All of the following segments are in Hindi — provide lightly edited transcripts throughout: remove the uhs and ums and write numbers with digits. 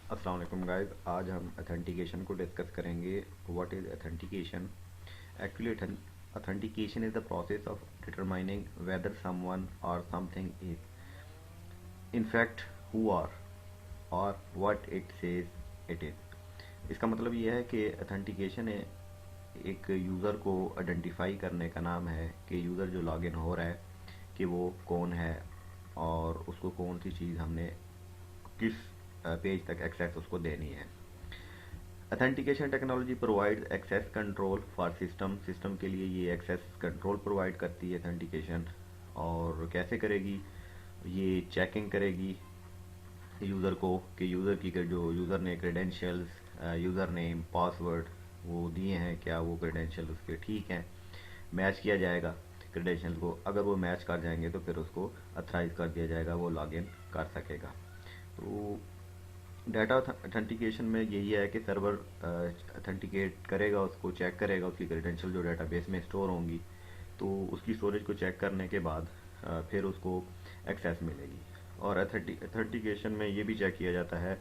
अस्सलाम वालेकुम गाइस। आज हम ऑथेंटिकेशन को डिस्कस करेंगे। What is authentication? Actually authentication is the process of determining whether someone or something is in fact who are or what it says it is. इसका मतलब ये है कि ऑथेंटिकेशन एक यूज़र को आइडेंटिफाई करने का नाम है कि यूज़र जो लॉगिन हो रहा है कि वो कौन है और उसको कौन सी चीज़ हमने किस पेज तक एक्सेस उसको देनी है। Authentication technology provide access control for system के लिए ये एक्सेस कंट्रोल प्रोवाइड करती है ऑथेंटिकेशन। और कैसे करेगी? ये चेकिंग करेगी यूज़र को कि यूज़र की जो यूज़र ने क्रेडेंशियल्स, यूज़र नेम, पासवर्ड वो दिए हैं, क्या वो क्रेडेंशियल उसके ठीक हैं। मैच किया जाएगा क्रेडेंशियल को। अगर वो मैच कर जाएंगे तो फिर उसको अथराइज कर दिया जाएगा, वो लॉगिन कर सकेगा। तो डाटा ऑथेंटिकेशन में यही है कि सर्वर ऑथेंटिकेट करेगा, उसको चेक करेगा, उसकी क्रेडेंशियल जो डेटाबेस में स्टोर होंगी तो उसकी स्टोरेज को चेक करने के बाद फिर उसको एक्सेस मिलेगी। और ऑथेंटिकेशन में ये भी चेक किया जाता है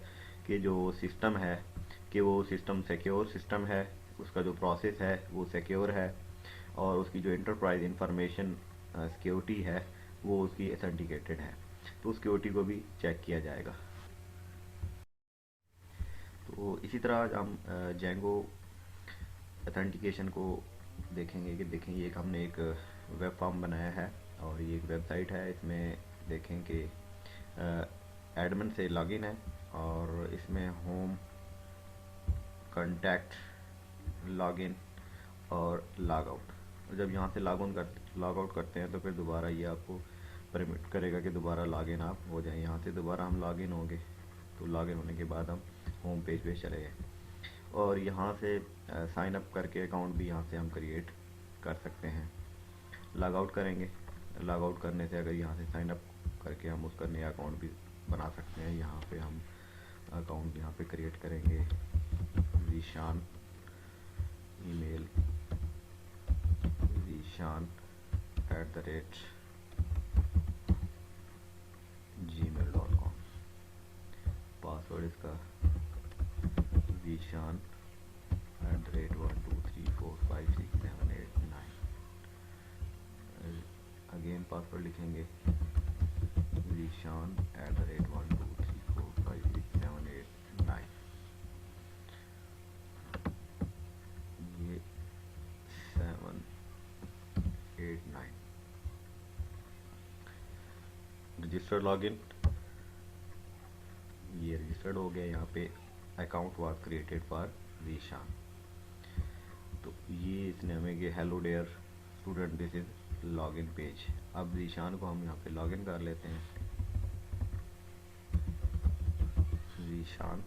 कि जो सिस्टम है कि वो सिस्टम सिक्योर सिस्टम है, उसका जो प्रोसेस है वो सिक्योर है, और उसकी जो इंटरप्राइज इंफॉर्मेशन सिक्योरिटी है वो उसकी ऑथेंटिकेटेड है। तो उस सिक्योरिटी को भी चेक किया जाएगा। तो इसी तरह आज हम जेंगो ऑथेंटिकेशन को देखेंगे कि देखें ये एक हमने एक वेब फॉर्म बनाया है और ये एक वेबसाइट है। इसमें देखें कि एडमिन से लॉगिन है और इसमें होम, कांटेक्ट, लॉगिन और लॉग आउट। जब यहाँ से लॉग आउट करते हैं तो फिर दोबारा ये आपको परमिट करेगा कि दोबारा लॉगिन आप हो जाए। यहाँ से दोबारा हम लॉगिन होंगे तो लॉगिन होने के बाद हम होम पेज पे चले गए और यहाँ से साइन अप करके अकाउंट भी यहाँ से हम क्रिएट कर सकते हैं। लॉग आउट करेंगे, लॉग आउट करने से अगर यहाँ से साइन अप करके हम उसका नया अकाउंट भी बना सकते हैं। यहाँ पे हम अकाउंट यहाँ पे क्रिएट करेंगे, ज़ीशान, ईमेल ज़ीशान@gmail.com, पासवर्ड इसका ज़ीशान@123456789। अगेन पासवर्ड लिखेंगे ज़ीशान@123456789। ये 789 रजिस्टर्ड लॉगिन, ये रजिस्टर्ड हो गया। यहाँ पे account was created for Zeeshan. तो ये इसने हमें कि hello dear student this is login page. अब ज़ीशान को हम यहाँ पे लॉगिन कर लेते हैं। ज़ीशान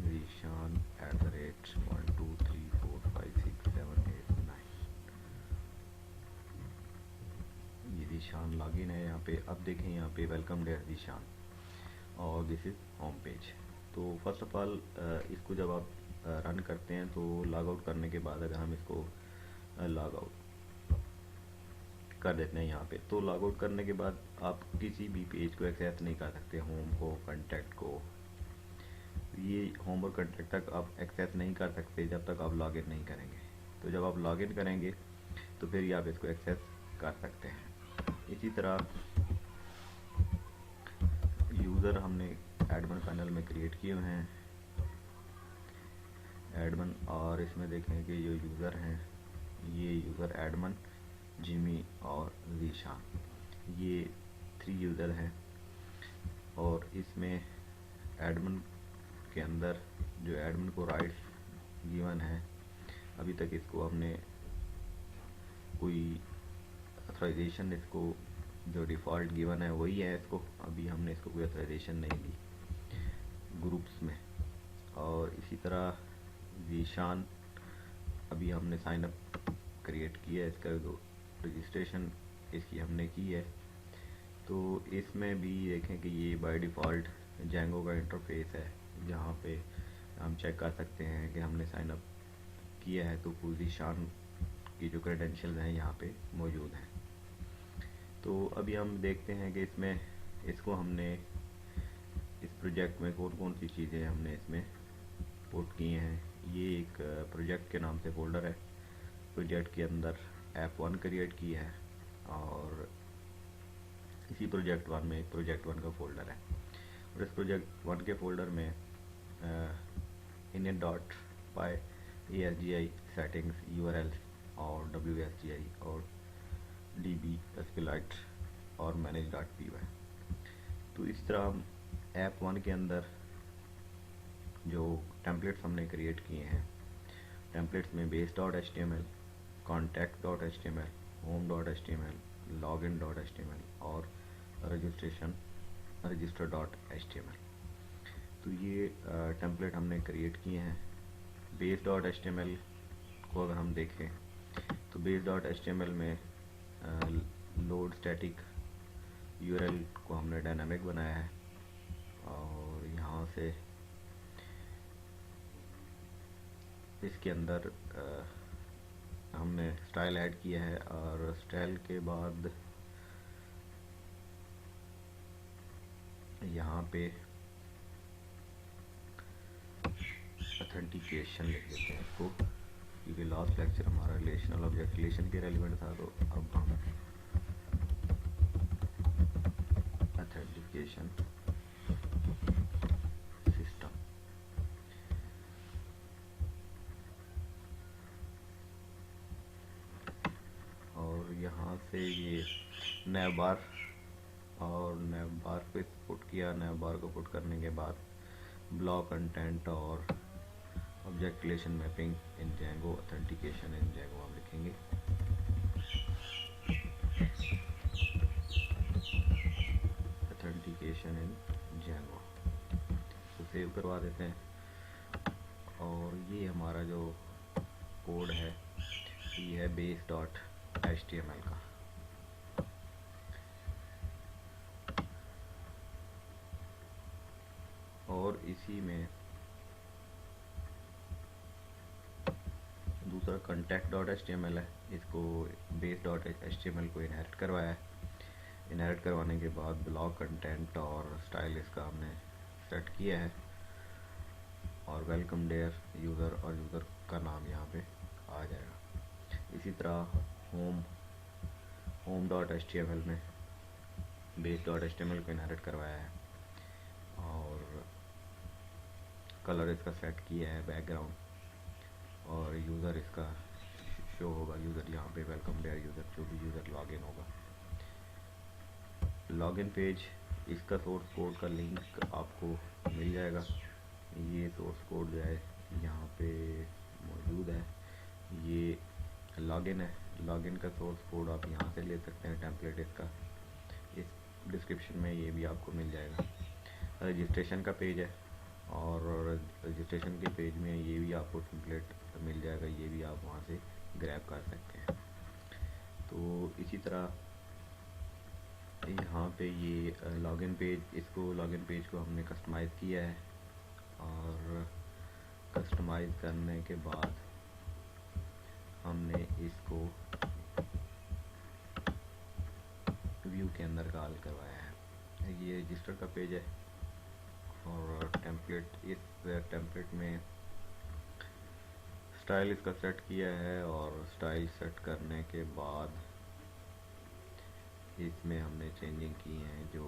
ज़ीशान @123456789, ये ज़ीशान लॉगिन है यहाँ पे। अब देखें यहाँ पे वेलकम डियर ज़ीशान और दिस इज़ होम पेज। तो फर्स्ट ऑफ ऑल इसको जब आप रन करते हैं तो लॉग आउट करने के बाद अगर हम इसको लॉग आउट कर देते हैं यहाँ पे, तो लॉग आउट करने के बाद आप किसी भी पेज को एक्सेस नहीं कर सकते। होम को, कॉन्टैक्ट को, ये होम और कॉन्टैक्ट तक आप एक्सेस नहीं कर सकते जब तक आप लॉगिन नहीं करेंगे। तो जब आप लॉगिन करेंगे तो फिर ही आप इसको एक्सेस कर सकते हैं। इसी तरह यूज़र हमने एडमिन पैनल में क्रिएट किए हुए हैं, एडमिन, और इसमें देखें कि जो यूज़र हैं ये यूज़र एडमिन, जिमी और ज़ीशान, ये 3 यूज़र हैं। और इसमें एडमिन के अंदर जो एडमिन को राइट्स गिवन है, अभी तक इसको हमने कोई अथराइजेशन, इसको जो डिफ़ॉल्ट गिवन है वही है, इसको अभी हमने इसको कोई अथराइजेशन नहीं दी ग्रुप्स में। और इसी तरह ज़ीशान अभी हमने साइन अप क्रिएट किया है, इसका जो रजिस्ट्रेशन इसकी हमने की है। तो इसमें भी देखें कि ये बाय डिफ़ॉल्ट जेंगो का इंटरफेस है, जहाँ पे हम चेक कर सकते हैं कि हमने साइन अप किया है तो ज़ीशान की जो क्रेडेंशियल्स हैं यहाँ पे मौजूद हैं। तो अभी हम देखते हैं कि इसमें इसको हमने इस प्रोजेक्ट में कौन कौन सी चीज़ें हमने इसमें पुट किए हैं। ये एक प्रोजेक्ट के नाम से फोल्डर है। प्रोजेक्ट के अंदर ऐप 1 क्रिएट की है और इसी प्रोजेक्ट 1 में एक प्रोजेक्ट 1 का फोल्डर है और इस प्रोजेक्ट 1 के फोल्डर में init.py ASGI सेटिंग्स URLs और WSGI और DB SQLite और manage.py। तो इस तरह हम ऐप 1 के अंदर जो टेम्पलेट्स हमने क्रिएट किए हैं, टेम्पलेट्स में base.html, contact.html, home.html, login.html और register.html। तो ये टेम्पलेट हमने क्रिएट किए हैं। base.html को अगर हम देखें तो base.html में लोड स्टैटिक URL को हमने डायनामिक बनाया है और यहाँ से इसके अंदर हमने स्टाइल ऐड किया है और स्टाइल के बाद यहाँ पे ऑथेंटिकेशन लिख देते हैं इसको, क्योंकि लास्ट लेक्चर हमारा रिलेशनल ऑब्जेक्ट रिलेशन के रेलिवेंट था। तो अब हम ऑथेंटिकेशन सिस्टम और यहाँ से ये नैवबार और नैवबार पे पुट किया। नैवबार को पुट करने के बाद ब्लॉक कंटेंट और ऑब्जेक्ट रिलेशन मैपिंग इन Django, ऑथेंटिकेशन इन Django हम लिखेंगे। ऑथेंटिकेशन इन Django तो सेव करवा देते हैं और ये हमारा जो कोड है ये है base.html का। और इसी में दूसरा contact.html है, इसको base.html को इनहेरिट करवाया है। इनहेरिट करवाने के बाद ब्लॉक कंटेंट और स्टाइल इसका हमने सेट किया है और वेलकम डेयर यूज़र और यूज़र का नाम यहाँ पे आ जाएगा। इसी तरह home.html में base.html को इनहेरिट करवाया है और कलर इसका सेट किया है बैकग्राउंड और यूज़र इसका शो होगा। यूज़र यहाँ पे वेलकम डेयर यूज़र, जो भी यूज़र लॉगिन होगा। लॉगिन पेज, इसका सोर्स कोड का लिंक आपको मिल जाएगा। ये सोर्स कोड जो है यहाँ पे मौजूद है। ये लॉगिन है, लॉगिन का सोर्स कोड आप यहाँ से ले सकते हैं। टेम्पलेट इसका इस डिस्क्रिप्शन में ये भी आपको मिल जाएगा। रजिस्ट्रेशन का पेज है और रजिस्ट्रेशन के पेज में ये भी आपको टेम्पलेट मिल जाएगा, ये भी आप वहाँ से ग्रैब कर सकते हैं। तो इसी तरह यहाँ पे ये लॉगिन पेज, इसको लॉगिन पेज को हमने कस्टमाइज़ किया है और कस्टमाइज़ करने के बाद हमने इसको व्यू के अंदर कॉल करवाया है। ये रजिस्टर का पेज है और टेम्पलेट, इस टेम्पलेट में स्टाइल इसका सेट किया है और स्टाइल सेट करने के बाद इसमें हमने चेंजिंग की हैं, जो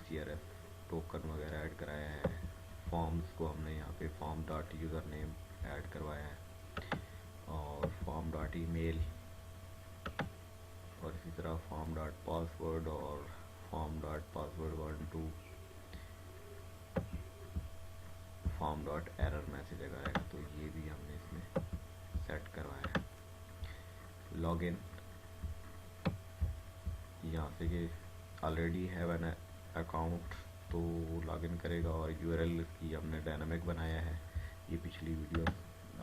CRF टोकन वगैरह ऐड कराया है। फॉर्म्स को हमने यहाँ पे form.username ऐड करवाया है और form.email और इसी तरह form.password और form.password12 form.error मैसेज आएगा, तो ये भी हमने इसमें सेट करवाया है। लॉगिन, यहाँ से कि ऑलरेडी हैव एन अकाउंट तो लॉगिन करेगा और URL की हमने डायनामिक बनाया है। ये पिछली वीडियो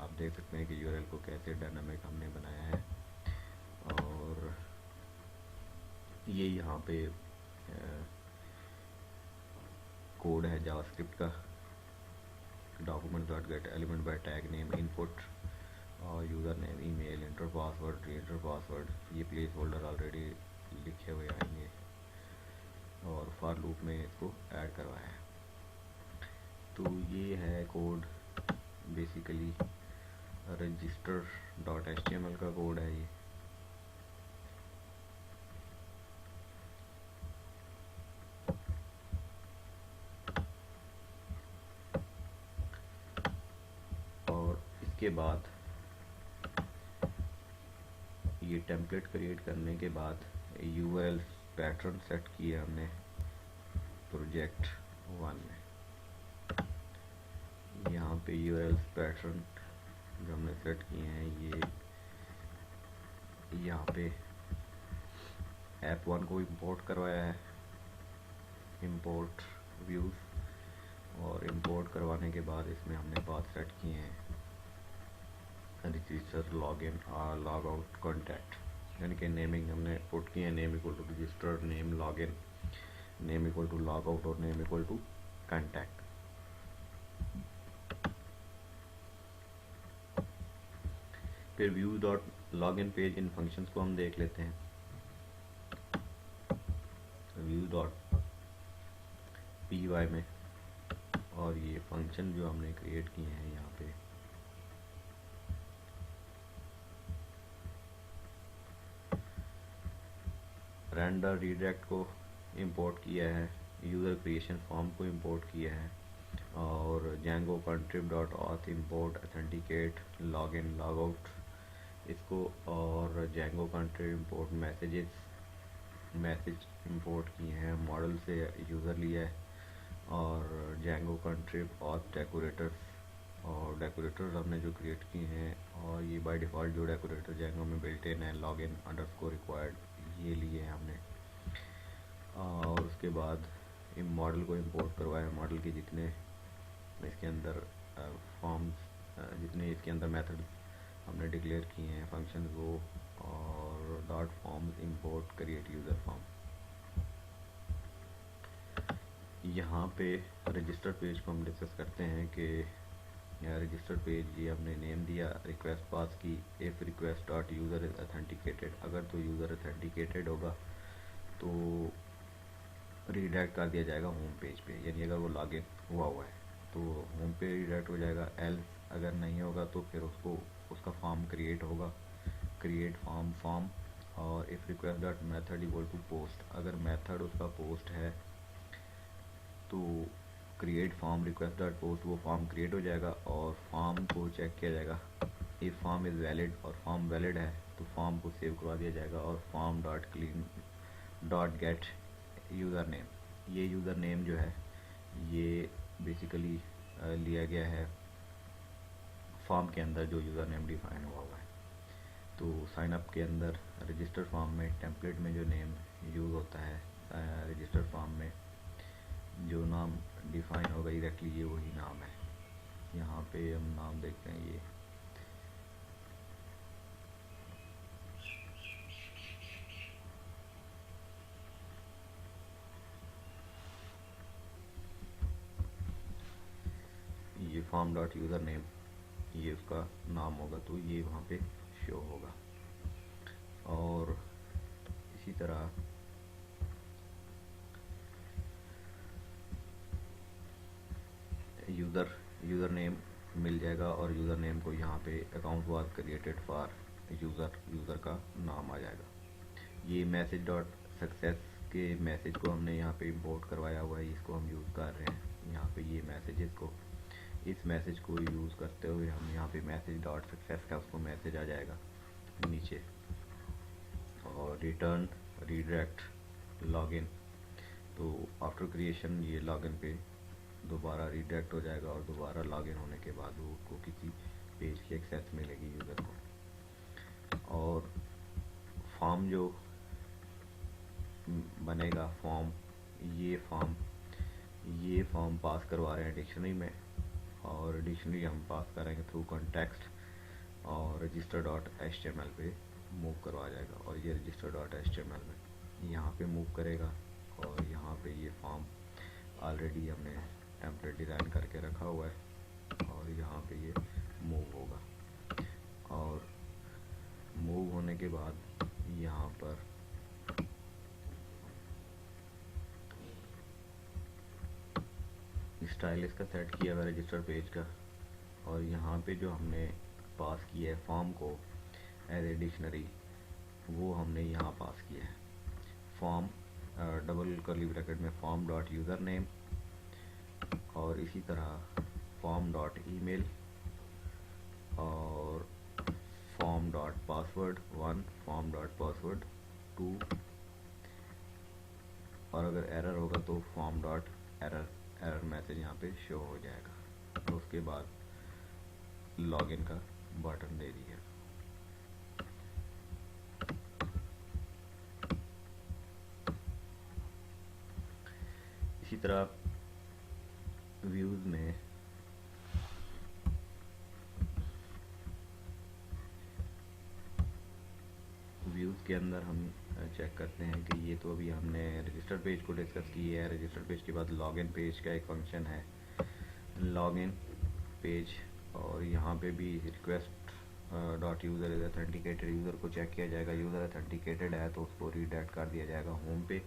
आप देख सकते हैं कि URL को कैसे डायनामिक हमने बनाया है। और ये यहाँ पे कोड है जावास्क्रिप्ट का, document.get element by tag name input और user name, email, inter password, री एंटर पासवर्ड, ये प्लेस होल्डर ऑलरेडी लिखे हुए आएंगे और फॉर लूप में इसको ऐड करवाया है। तो ये है code, basically register dot HTML का कोड है ये। और इसके बाद ये टेम्पलेट क्रिएट करने के बाद यूआरएल पैटर्न सेट किया हमने प्रोजेक्ट 1 में। यहाँ पे यूआरएल पैटर्न जो हमने सेट किए हैं ये यहाँ पे ऐप 1 को इंपोर्ट करवाया है, इंपोर्ट व्यूज, और इंपोर्ट करवाने के बाद इसमें हमने पाथ सेट किए हैं रजिस्टर, लॉगिन और लॉग आउट, कॉन्टैक्ट, यानी कि नेमिंग हमने पुट किए हैं, name equal to register, name login, name equal to log out और नेम इक्वल टू कॉन्टैक्ट। फिर व्यू डॉट लॉगिन पेज इन फंक्शंस को हम देख लेते हैं। व्यू डॉट पी वाई में, और ये फंक्शन जो हमने क्रिएट किए हैं यहाँ पे रेंडर रीडायरेक्ट को इंपोर्ट किया है, यूज़र क्रिएशन फॉर्म को इंपोर्ट किया है, और Django contrib dot auth import authenticate login log out इसको, और Django contrib import message import किए हैं, मॉडल से यूज़र लिया है, और जेंगो कंट्रिब ऑथ डेकोरेटर्स, और डेकोरेटर्स हमने जो क्रिएट किए हैं, और ये बाय डिफ़ॉल्ट जो डेकोरेटर जेंगो में बिल्ट इन है, लॉगिन अंडरस्कोर रिक्वायर्ड ये लिए हैं हमने। और उसके बाद इन मॉडल को इंपोर्ट करवाया, मॉडल के जितने इसके अंदर फॉर्म्स, जितने इसके अंदर मेथड हमने डिक्लेयर किए हैं फंक्शन को, और dot forms import create user form. यहाँ पे रजिस्टर पेज को हम डिस्कस करते हैं कि रजिस्टर पेज ये हमने नेम दिया, रिक्वेस्ट पास की, if request dot user is authenticated, अगर तो यूज़र ऑथेंटिकेटेड होगा तो रीडायरेक्ट कर दिया जाएगा होम पेज पे, यानी अगर वो लॉगिन हुआ है तो होम पे रीडायरेक्ट हो जाएगा। एल्स अगर नहीं होगा तो फिर उसका फॉर्म क्रिएट होगा, क्रिएट फॉर्म, और if request dot method equal to post, अगर मेथड उसका पोस्ट है तो create form request dot post, वो फॉर्म क्रिएट हो जाएगा और फॉर्म को चेक किया जाएगा, इफ़ फॉर्म इज़ वैलिड, और फॉर्म वैलिड है तो फॉर्म को सेव करवा दिया जाएगा, और form dot clean dot get user name, ये यूज़र नेम जो है ये बेसिकली लिया गया है फॉर्म के अंदर जो यूज़र नेम डिफाइन हुआ है। तो साइन अप के अंदर रजिस्टर फॉर्म में टेम्पलेट में जो नेम यूज़ होता है, रजिस्टर फॉर्म में जो नाम डिफाइन होगा एग्जैक्टली ये वही नाम है। यहाँ पे हम नाम देखते हैं, ये फॉर्म डॉट यूज़र नेम ये उसका नाम होगा, तो ये वहाँ पे शो होगा। और इसी तरह यूज़र नेम मिल जाएगा, और यूज़र नेम को यहाँ पे account was created for user का नाम आ जाएगा। ये मैसेज डॉट सक्सेस के मैसेज को हमने यहाँ पे इंपोर्ट करवाया हुआ है, इसको हम यूज़ कर रहे हैं। यहाँ पे ये मैसेजेस को, इस मैसेज को यूज़ करते हुए हम यहाँ पे मैसेज डॉट सक्सेस का उसको मैसेज आ जाएगा नीचे, और रिटर्न रीडायरेक्ट लॉगिन, तो आफ्टर क्रिएशन ये लॉगिन पे दोबारा रीडायरेक्ट हो जाएगा, और दोबारा लॉगिन होने के बाद वो को किसी पेज की एक्सेस मिलेगी यूज़र को। और फॉर्म जो बनेगा ये फॉर्म पास करवा रहे हैं डिक्शनरी में, और डिक्शनरी हम पास करेंगे थ्रू कॉन्टेक्स्ट, और रजिस्टर डॉट एचटीएमएल पे मूव करवा जाएगा, और ये रजिस्टर डॉट एचटीएमएल में यहाँ पे मूव करेगा, और यहाँ पे ये फॉर्म ऑलरेडी हमने टेम्पलेट डिज़ाइन करके रखा हुआ है, और यहाँ पे ये मूव होगा, और मूव होने के बाद यहाँ पर स्टाइल इसका सेट किया हुआ रजिस्टर पेज का, और यहाँ पे जो हमने पास किया है फॉर्म को एज ए डिक्शनरी, वो हमने यहाँ पास किया है। फॉर्म डबल कर्ली ब्रैकेट में फॉर्म डॉट यूज़र नेम, और इसी तरह फॉर्म डॉट ईमेल, और form dot password 1, form dot password 2, और अगर एरर होगा तो फॉर्म डॉट एरर मैसेज यहाँ पे शो हो जाएगा। तो उसके बाद लॉगिन का बटन दे दिया। इसी तरह व्यूज़ में के अंदर हम चेक करते हैं कि ये तो अभी हमने रजिस्टर पेज को डिस्कस की है। रजिस्टर पेज के बाद लॉगिन पेज का एक फंक्शन है लॉगिन पेज, और यहाँ पे भी request dot user is authenticated, user को चेक किया जाएगा। यूज़र अथेंटिकेटेड है तो उसको रीडायरेक्ट कर दिया जाएगा होम पे,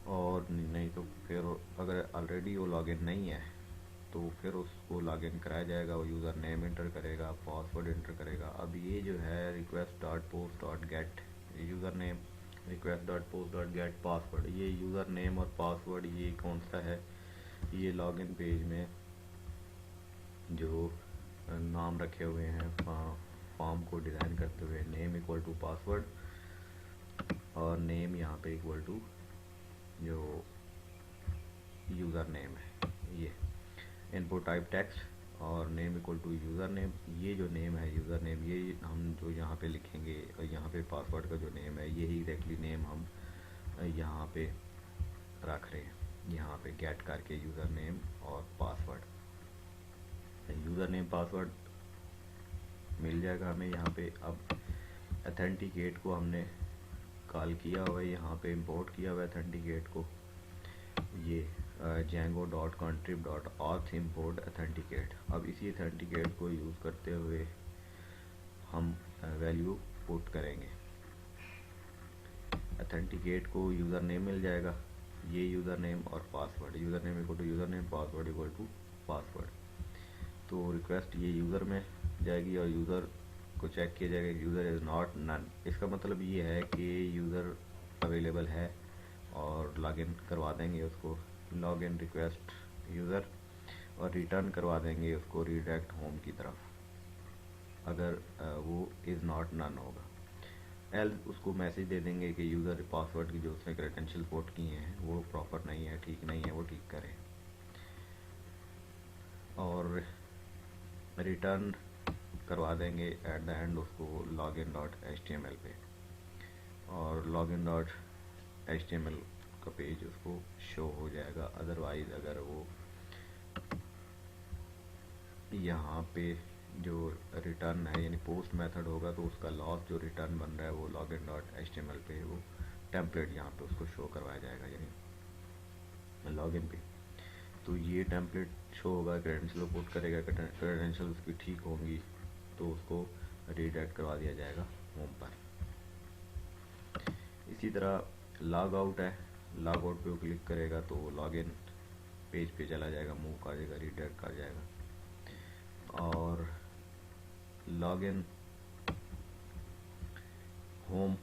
और नहीं तो फिर अगर ऑलरेडी वो लॉगिन नहीं है तो फिर उसको लॉगिन कराया जाएगा। वो यूज़र नेम इंटर करेगा, पासवर्ड इंटर करेगा। अब ये जो है request dot post dot get user name, request dot post dot gate password, ये यूज़र नेम और पासवर्ड ये कौन सा है, ये लॉगिन पेज में जो नाम रखे हुए हैं फॉर्म को डिज़ाइन करते हुए, नेम इक्वल टू पासवर्ड, और नेम यहाँ पे इक्वल टू जो यूज़र नेम है, ये इनपुट टाइप टेक्स्ट और name equal to user name. ये जो नेम है यूज़र नेम, ये हम जो यहाँ पे लिखेंगे, और यहाँ पे पासवर्ड का जो नेम है यही एग्जैक्टली नेम हम यहाँ पे रख रहे हैं। यहाँ पे गेट करके यूज़र नेम और पासवर्ड, यूज़र नेम पासवर्ड मिल जाएगा हमें यहाँ पे। अब अथेंटिकेट को हमने कॉल किया हुआ है, यहाँ पे इंपोर्ट किया हुआ है अथेंटिकेट को, ये django.contrib.auth import authenticate। अब इसी अथेंटिकेट को यूज़ करते हुए हम वैल्यू पुट करेंगे। अथेंटिकेट को यूज़र नेम मिल जाएगा, ये यूज़र नेम और password, user name equal to user name, password equal to password. तो रिक्वेस्ट ये यूज़र में जाएगी और यूज़र को चेक किया जाएगा यूज़र इज़ नॉट नन। इसका मतलब ये है कि यूज़र अवेलेबल है और लॉगिन करवा देंगे उसको, लॉगिन रिक्वेस्ट यूज़र, और रिटर्न करवा देंगे उसको रीडायरेक्ट होम की तरफ अगर वो इज़ नॉट नन होगा। एल्स उसको मैसेज दे देंगे कि यूज़र पासवर्ड की जो उसने क्रेडेंशियल पोर्ट किए हैं वो प्रॉपर नहीं है, ठीक नहीं है, वो ठीक करें। और रिटर्न करवा देंगे एट द एंड उसको लॉगिन डॉट HTML पे, और लॉगिन डॉट HTML का पेज उसको शो हो जाएगा। अदरवाइज अगर वो यहाँ पे जो रिटर्न है यानी पोस्ट मेथड होगा तो उसका लॉस जो रिटर्न बन रहा है वो लॉगिन डॉट HTML पे वो टेम्पलेट यहाँ पे उसको शो करवाया जाएगा यानी लॉगिन पे। तो ये टेम्पलेट शो होगा, क्रेडेंशियल पुट करेगा, क्रेडेंशियल उसकी ठीक होंगी तो उसको रीडायरेक्ट करवा दिया जाएगा होम पर। इसी तरह लॉग आउट है, लॉग आउट पे वो क्लिक करेगा तो लॉगिन पेज पे चला जाएगा, मूव कर जाएगा, रीडायरेक्ट कर जाएगा। और लॉगिन होम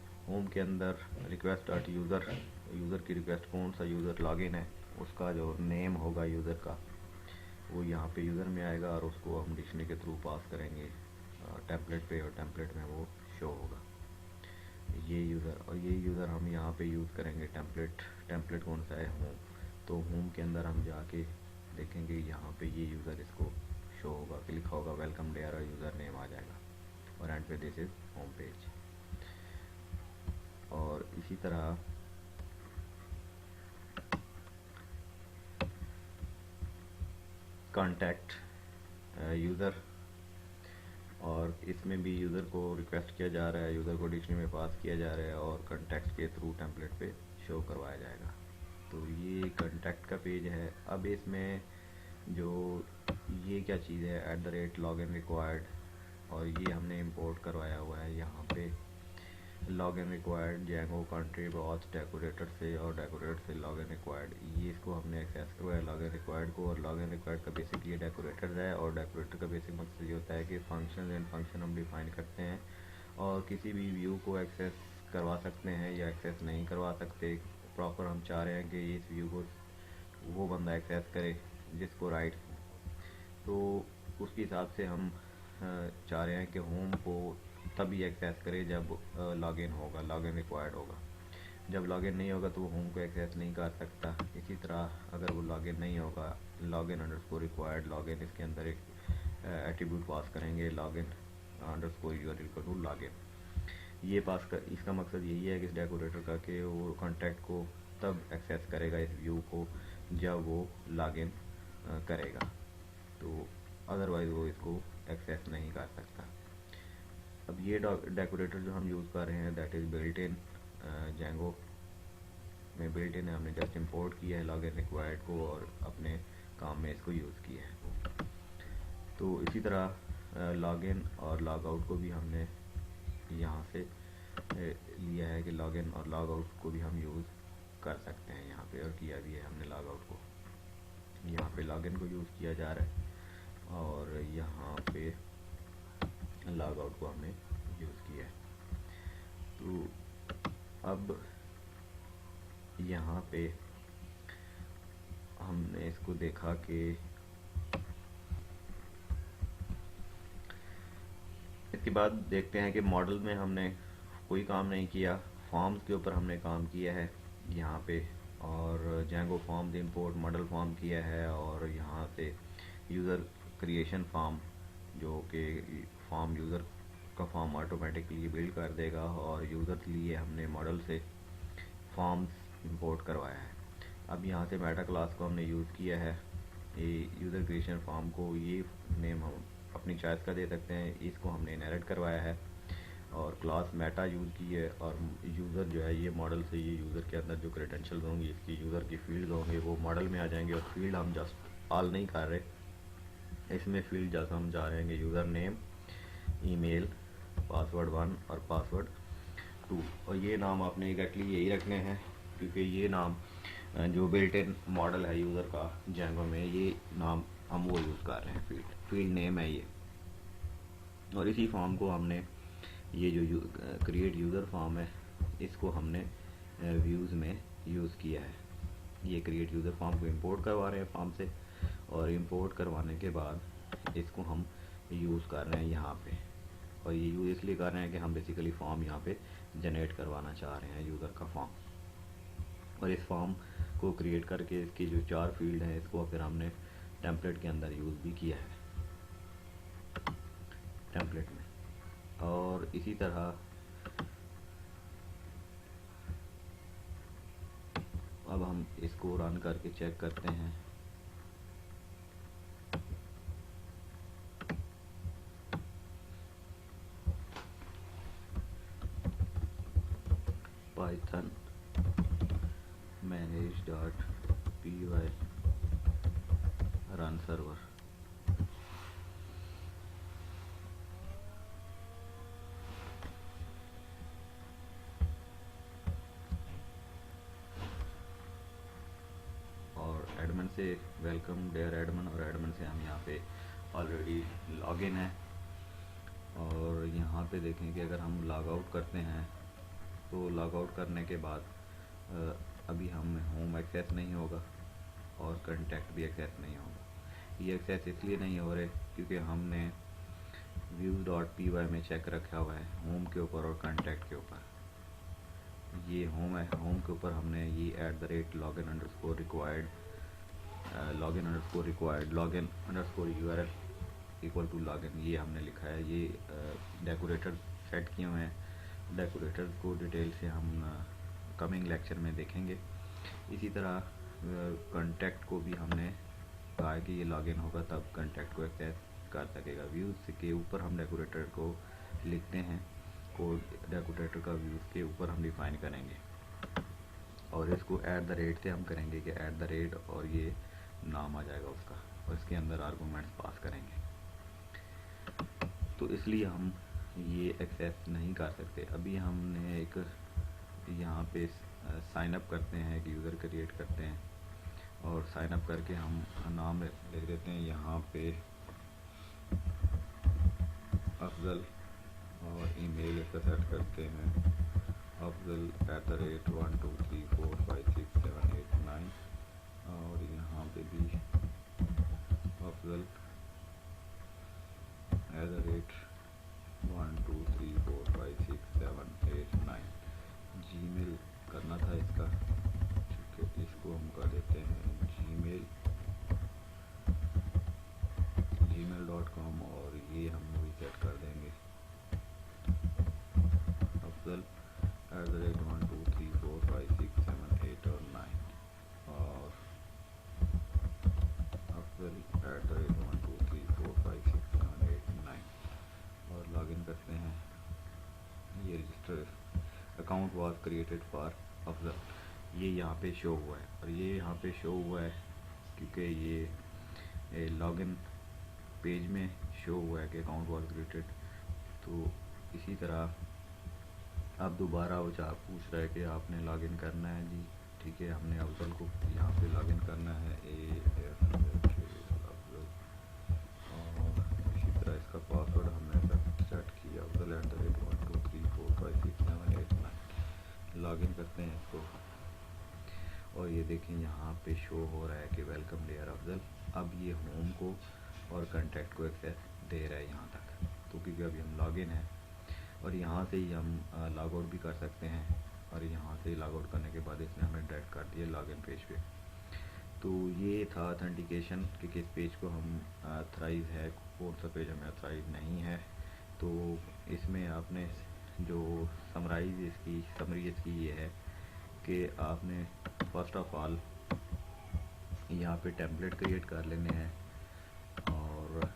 के अंदर रिक्वेस्ट डॉट यूज़र की रिक्वेस्ट कौन सा यूज़र लॉगिन है उसका जो नेम होगा यूज़र का वो यहाँ पे यूज़र में आएगा, और उसको हम डिक्शनरी के थ्रू पास करेंगे टेम्पलेट पे, और टेम्पलेट में वो शो होगा ये यूज़र। और ये यूज़र हम यहाँ पे यूज़ करेंगे टेम्पलेट कौन सा है होम, तो होम के अंदर हम जाके देखेंगे यहाँ पे ये यूज़र इसको शो होगा कि लिखा होगा वेलकम डेयर, और यूज़र नेम आ जाएगा, और एंड पे दिस इज़ होम पेज। और इसी तरह कॉन्टैक्ट यूज़र, और इसमें भी यूज़र को रिक्वेस्ट किया जा रहा है, यूज़र को डिक्शनरी में पास किया जा रहा है और कॉन्टैक्ट के थ्रू टेम्पलेट पे शो करवाया जाएगा। तो ये कॉन्टैक्ट का पेज है। अब इसमें जो ये क्या चीज़ है @ लॉगिन रिक्वायर्ड, और ये हमने इंपोर्ट करवाया हुआ है यहाँ पे login required Django country boss decorator से और डेकोरेटर से लॉगिन रिक्वायर्ड, ये इसको हमने एक्सेस करवाया लॉगिन रिक्वायर्ड को। और लॉगिन रिक्वायर्ड का बेसिक ये डेकोरेटर है, और डेकोरेटर का बेसिक मकसद ये होता है कि फंक्शन एंड फंक्शन हम डिफाइन करते हैं और किसी भी व्यू को एक्सेस करवा सकते हैं या एक्सेस नहीं करवा सकते। प्रॉपर हम चाह रहे हैं कि इस व्यू को वो बंदा एक्सेस करे जिसको राइट, तो उसके हिसाब से हम चाह रहे हैं कि होम को तभी एक्सेस करे जब लॉगिन होगा, लॉगिन रिक्वायर्ड होगा। जब लॉगिन नहीं होगा तो वो होम को एक्सेस नहीं कर सकता। इसी तरह अगर वो लॉगिन नहीं होगा, लॉगिन अंडरस्कोर रिक्वायर्ड लॉगिन, इसके अंदर एक एट्रीब्यूट पास करेंगे login underscore URL equal to login. ये पास कर, इसका मकसद यही है कि इस डेकोरेटर का कि वो कॉन्टैक्ट को तब एक्सेस करेगा इस व्यू को जब वो लॉगिन करेगा, तो अदरवाइज़ वो इसको एक्सेस नहीं कर सकता। अब ये डेकोरेटर जो हम यूज़ कर रहे हैं that is built in Django में बिल्ट इन है, हमने जस्ट इंपोर्ट किया है लॉगिन रिक्वायर्ड को और अपने काम में इसको यूज़ किया है। तो इसी तरह लॉगिन और लॉग आउट को भी हमने यहाँ से लिया है कि लॉगिन और लॉग आउट को भी हम यूज़ कर सकते हैं यहाँ पे, और किया भी है हमने लॉग आउट को। यहाँ पे लॉगिन को यूज़ किया जा रहा है और यहाँ पे लॉग आउट को हमने यूज़ किया है। तो अब यहाँ पे हमने इसको देखा कि इसके बाद देखते हैं कि मॉडल में हमने कोई काम नहीं किया, फॉर्म्स के ऊपर हमने काम किया है यहाँ पे, और Django forms import model form किया है, और यहाँ से यूज़र क्रिएशन फॉर्म जो कि फॉर्म यूज़र का फॉर्म ऑटोमेटिकली बिल्ड कर देगा, और यूज़र के लिए हमने मॉडल से फॉर्म्स इंपोर्ट करवाया है। अब यहाँ से मेटा क्लास को हमने यूज़ किया है, ये यूज़र क्रिएशन फॉर्म को ये नेम हम अपनी चॉइस का दे सकते हैं, इसको हमने इनहेरिट करवाया है और क्लास मेटा यूज़ की है। और यूज़र जो है ये मॉडल से ये यूज़र के अंदर जो क्रेडेंशियल्स होंगी, इसकी यूज़र की फील्ड होंगे वो मॉडल में आ जाएंगे, और फील्ड हम जस्ट ऑल नहीं कर रहे, इसमें फील्ड जैसा हम जा रहे हैं कि यूज़र नेम, ईमेल, पासवर्ड 1 और पासवर्ड 2, और ये नाम आपने एग्जैक्टली यही रखने हैं क्योंकि ये नाम जो बिल्ट इन मॉडल है यूज़र का जैंगो में, ये नाम हम वो यूज़ कर रहे हैं, फील्ड नेम है ये। और इसी फॉर्म को हमने ये जो क्रिएट यूज़र फॉर्म है इसको हमने व्यूज़ में यूज़ किया है। ये क्रिएट यूज़र फॉर्म को इंपोर्ट करवा रहे हैं फॉर्म से, और इंपोर्ट करवाने के बाद इसको हम यूज़ कर रहे हैं यहाँ पे, और ये यूज़ इसलिए कर रहे हैं कि हम बेसिकली फॉर्म यहाँ पे जनरेट करवाना चाह रहे हैं यूज़र का फॉर्म। और इस फॉर्म को क्रिएट करके इसकी जो 4 फील्ड हैं इसको फिर हमने टेम्पलेट के अंदर यूज़ भी किया है टेम्पलेट में। और इसी तरह अब हम इसको रन करके चेक करते हैं। पाइथन manage.py रन सर्वर, और एडमिन से वेलकम डेयर एडमिन, और एडमिन से हम यहाँ पे ऑलरेडी लॉगिन है। और यहाँ पे देखें कि अगर हम लॉग आउट करते हैं तो लॉग आउट करने के बाद अभी हमें होम एक्सेस नहीं होगा और कंटेक्ट भी एक्सेस नहीं होगा। ये एक्सेस इसलिए नहीं हो रहे क्योंकि हमने views.py में चेक रखा हुआ है होम के ऊपर और कंटेक्ट के ऊपर। ये होम है, होम के ऊपर हमने ये @login underscore required login underscore URL equal to login ये हमने लिखा है। ये डेकोरेटर सेट किए हुए हैं। डेकोरेटर को डिटेल से हम कमिंग लेक्चर में देखेंगे। इसी तरह कंटेक्ट को भी हमने कहा है कि ये लॉगिन होगा तब कंटेक्ट को एक्सेस कर सकेगा। व्यूज़ के ऊपर हम डेकोरेटर को लिखते हैं, कोड डेकोरेटर का व्यूज़ के ऊपर हम डिफाइन करेंगे, और इसको @ से हम करेंगे कि @ और ये नाम आ जाएगा उसका, और इसके अंदर आर्गूमेंट्स पास करेंगे। तो इसलिए हम ये एक्सेस नहीं कर सकते। अभी हमने एक यहाँ पे साइन अप करते हैं, एक यूज़र क्रिएट करते हैं और साइन अप करके हम नाम लिख देते हैं यहाँ पे अफजल और ईमेल इसका सेट करते हैं afzal@123456789 और यहाँ पे भी afzal@123456789 जीमेल करना था इसका, ठीक है। इसको हम कर देते हैं gmail.com और ये हम वही सेट कर देंगे afzal@123456789 और afzal@123456789 और लॉगिन करते हैं। ये register account was created for Afzal, ये यहाँ पे शो हुआ है और ये यहाँ पे शो हुआ है क्योंकि ये लॉगिन पेज में शो हुआ है कि अकाउंट वाज क्रिएटेड। तो इसी तरह अब दोबारा वो चाह पूछ रहा है कि आपने लॉगिन करना है जी, ठीक है। हमने अफजल को यहाँ पे लॉगिन करना है अफजल और इसी तरह इसका पासवर्ड हमने सेट किया afzal@123456789। लॉगिन करते हैं इसको और ये देखें यहाँ पे शो हो रहा है कि वेलकम डियर अफजल। अब ये होम को और कॉन्टैक्ट को एक्सेस दे रहा है यहाँ तक, तो क्योंकि अभी हम लॉगिन हैं और यहाँ से ही हम लॉग आउट भी कर सकते हैं और यहाँ से लॉग आउट करने के बाद इसने हमें डायरेक्ट कर दिया लॉगिन पेज पे। तो ये था ऑथेंटिकेशन कि किस पेज को हम थ्राइव है, कौन सा पेज हमें थ्राइव नहीं है। तो इसमें आपने जो समरी इसकी ये है कि आपने फर्स्ट ऑफ ऑल यहाँ पे टेम्पलेट क्रिएट कर लेने हैं और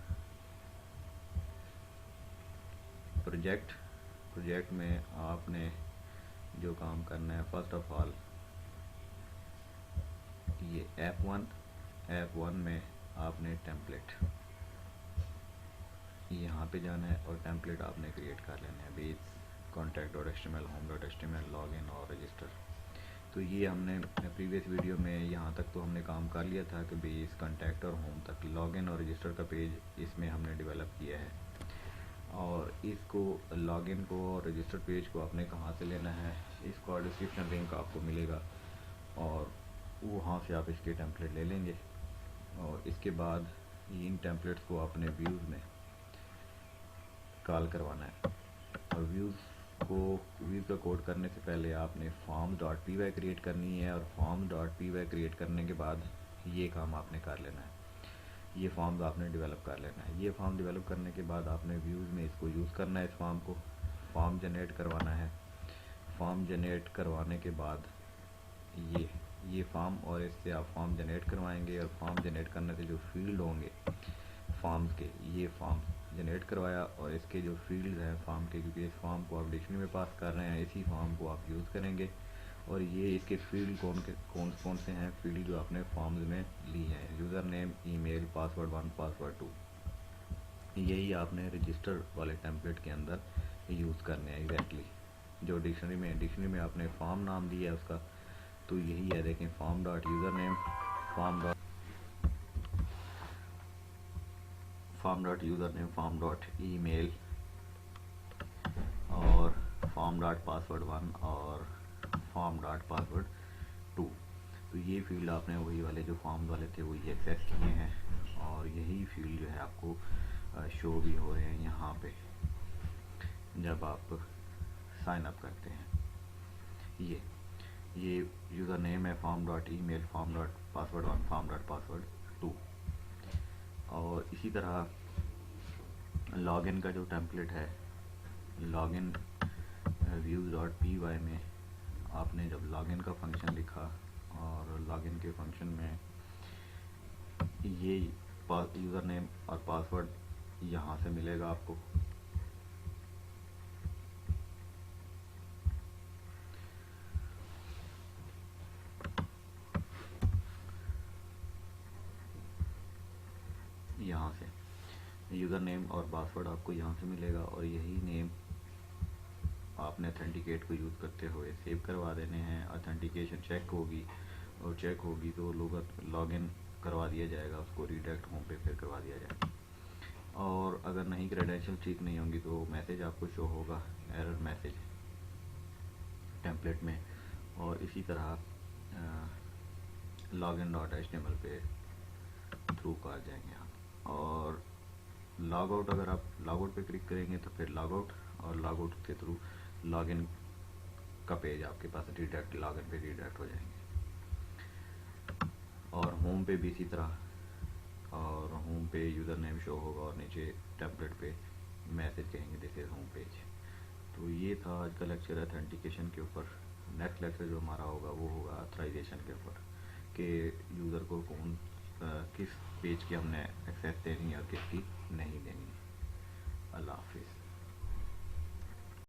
प्रोजेक्ट में आपने जो काम करना है फर्स्ट ऑफ ऑल ये F1 में आपने टेम्पलेट यहाँ पे जाना है और टेम्पलेट आपने क्रिएट कर लेना है बेस contact.html, home.html, लॉगिन और रजिस्टर। तो ये हमने प्रीवियस वीडियो में यहाँ तक तो हमने काम कर लिया था कि बेस कॉन्टैक्ट और होम तक लॉगिन और रजिस्टर का पेज इसमें हमने डेवलप किया है। और इसको लॉगिन को और रजिस्टर पेज को आपने कहाँ से लेना है, इसका डिस्क्रिप्शन लिंक आपको मिलेगा और वहाँ से आप इसके टेम्पलेट ले लेंगे और इसके बाद इन टेम्पलेट्स को आपने व्यूज़ में कॉल करवाना है और व्यूज़ का कोड करने से पहले आपने forms.py क्रिएट करनी है और forms.py क्रिएट करने के बाद ये काम आपने कर लेना है, ये फॉर्म्स आपने डेवलप कर लेना है। ये फॉर्म डेवलप करने के बाद आपने व्यूज़ में इसको यूज़ करना है, इस फॉर्म को फॉर्म जनरेट करवाना है। फॉर्म जनरेट करवाने के बाद ये फॉर्म और इससे आप फॉर्म जनरेट करवाएंगे और फॉर्म जनरेट करने से जो फील्ड होंगे फॉर्म्स के, ये फॉर्म जनरेट करवाया और इसके जो फील्ड हैं फॉर्म के, क्योंकि इस फॉर्म को आप डिक्शनरी में पास कर रहे हैं, इसी फॉर्म को आप यूज़ करेंगे और ये इसके फील्ड कौन से हैं फील्ड जो आपने फॉर्म्स में ली हैं, user name, email, password 1, password 2, यही आपने रजिस्टर वाले टेम्पलेट के अंदर यूज़ करने हैं एग्जैक्टली जो डिक्शनरी में आपने फॉर्म नाम दिया है उसका। तो यही है, देखें form dot user name, form dot user name, form dot email और फॉर्म डॉट पासवर्ड 1 और फॉर्म डॉट पासवर्ड 2। तो ये फील्ड आपने वही वाले जो फॉर्म वाले थे वही एक्सेस किए हैं और यही फील्ड जो है आपको शो भी हो रहे हैं यहाँ पे जब आप साइन अप करते हैं। ये यूज़र नेम है form dot email, form dot password 1, form dot password 2। और इसी तरह लॉगिन का जो टेम्पलेट है, लॉगिन views.py में आपने जब लॉगिन का फंक्शन लिखा और लॉगिन के फंक्शन में ये यूज़र नेम और पासवर्ड यहाँ से मिलेगा आपको। यहाँ से यूज़र नेम और पासवर्ड आपको यहाँ से मिलेगा और यही नेम आपने अथेंटिकेट को यूज़ करते हुए सेव करवा देने हैं। अथेंटिकेशन चेक होगी और चेक होगी तो लॉगिन करवा दिया जाएगा, उसको रीडायरेक्ट होम पे फिर करवा दिया जाएगा। और अगर नहीं क्रेडेंशियल ठीक नहीं होंगी तो मैसेज आपको शो होगा, एरर मैसेज टेम्पलेट में। और इसी तरह login.html पे थ्रू कर जाएंगे आप। और लॉग आउट, अगर आप लॉग आउट पे क्लिक करेंगे तो फिर लॉग आउट, और लॉग आउट के थ्रू लॉगिन का पेज आपके पास रीडायरेक्ट लॉगिन पे रीडायरेक्ट हो जाएंगे। और होम पे भी इसी तरह, और होम पे यूज़र नेम शो होगा और नीचे टेम्पलेट पे मैसेज कहेंगे दिस इज होम पेज। तो ये था आज का लेक्चर अथेंटिकेशन के ऊपर। नेक्स्ट लेक्चर जो हमारा होगा वो होगा ऑथराइजेशन के ऊपर, कि यूज़र को किस पेज की हमने एक्सेस देनी है और किसकी नहीं देनी है। अल्लाह हाफिज़।